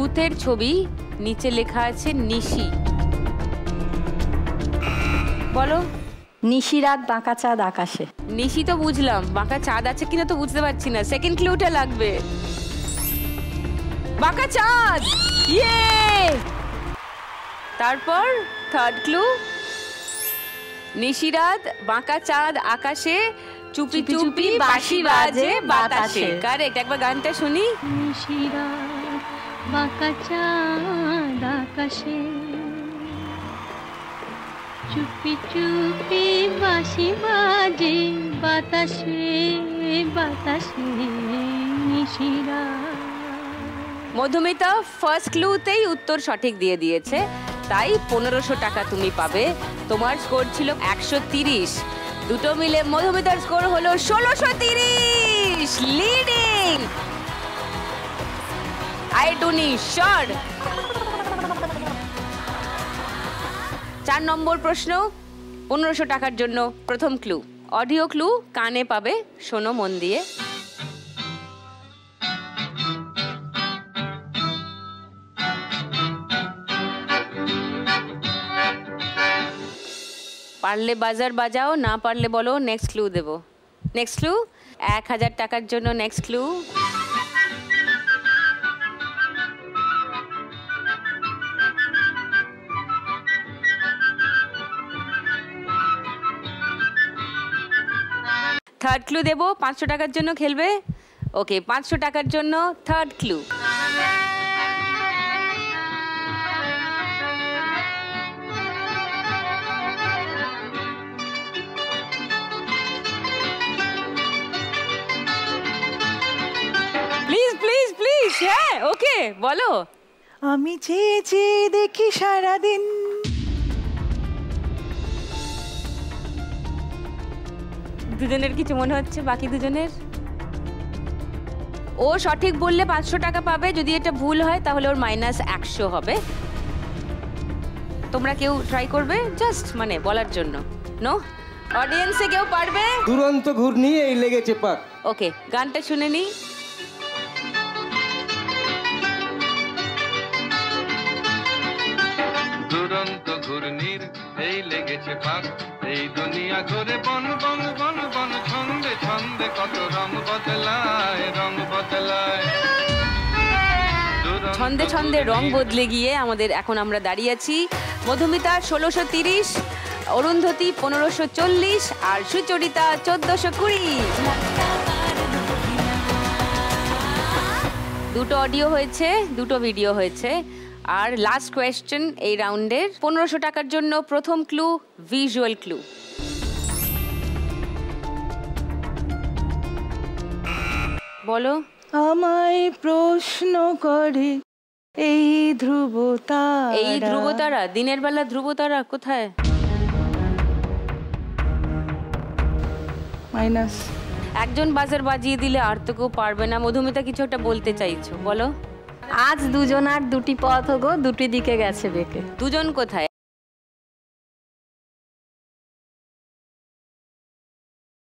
ভূতের ছবি, নিচে লেখা আছে নিশি। বলো। নিশিরাত বাঁকা চাঁদ আকাশে। নিশি তো বুঝলাম, বাঁকা চাঁদ আছে কিনা তো বুঝতে পারছি না। সেকেন্ড ক্লুটা লাগবে। বাঁকা চাঁদ, ইয়ে। তারপর থার্ড ক্লু, নিশিরাত বাঁকা চাঁদ আকাশে, চুপি চুপি বাঁশি বাজে বাতাসে। কারেক্ট। একবার গানটা শুনি। নিশিরাত বাঁকা চাঁদ আকাশে, চুপি চুপি বাঁশি বাজে বাতাসে বাতাসে নিশিরাত। মধুমিতা ফার্স্ট ক্লুতেই উত্তর সঠিক দিয়ে দিয়েছে, তাই 1500 টাকা তুমি পাবে। তোমার স্কোর ছিল 130, দুটো মিলে মধুমিতার স্কোর হলো 1630, লিডিং। আয় টুনি শট। 4 নম্বর প্রশ্ন, 1500 টাকার জন্য প্রথম ক্লু, অডিও ক্লু, কানে পাবে, শোনো মন দিয়ে। পারলে বাজার বাজাও, না পারলে বলো নেক্সট ক্লু দেব। নেক্সট ক্লু 1000 টাকার জন্য নেক্সট ক্লু। থার্ড ক্লু দেব, 500 টাকার জন্য খেলবে। ওকে, 500 টাকার জন্য third clue. Please please please. হ্যাঁ, ওকে, বলো। আমি চেয়ে চেয়ে দেখি সারাদিন। দুজনের কিছু মনে হচ্ছে, বাকি দুজনের? ও সঠিক বললে 500 টাকা পাবে, যদি এটা ভুল হয় তাহলে ওর -100 হবে। তোমরা কেউ ট্রাই করবে জাস্ট মানে বলার জন্য? নো? অডিয়েন্সে কেউ পারবে? দুরন্ত ঘূর্ণি এই লেগেছে পাক। ওকে, গানটা শুনে নি। দুরন্ত ঘূর্ণির এই লেগেছে পাক, এই দুনিয়া ঘুরে বন বন বন বন, ছন্দে ছন্দে কত রং বদলায়, রং বদলায়। ছন্দে ছন্দে রং বদলে গিয়ে আমাদের এখন আমরা দাঁড়িয়ে আছি মধুমিতা 1630, অরুন্ধতী 1540 আর সুচরিতা 1420। দুটো অডিও হয়েছে, দুটো ভিডিও হয়েছে। আর লাস্ট কোয়েশ্চেন এই রাউন্ডের, 1500 টাকার জন্য প্রথম ক্লু, ভিজুয়াল ক্লু। বলো। আমায় প্রশ্ন করে এই ধ্রুবতারা। এই ধ্রুবতারা? দিনের বেলা ধ্রুবতারা কোথায়? মাইনাস। একজন বাজার বাজিয়ে দিলে আর তো কেউ পারবে না। মধুমিতা কিছু একটা বলতে চাইছো, বলো। আজ দুজন আর দুটি পথ গো, দুটি দিকে গেছে বেঁকে। দুজন কোথায়?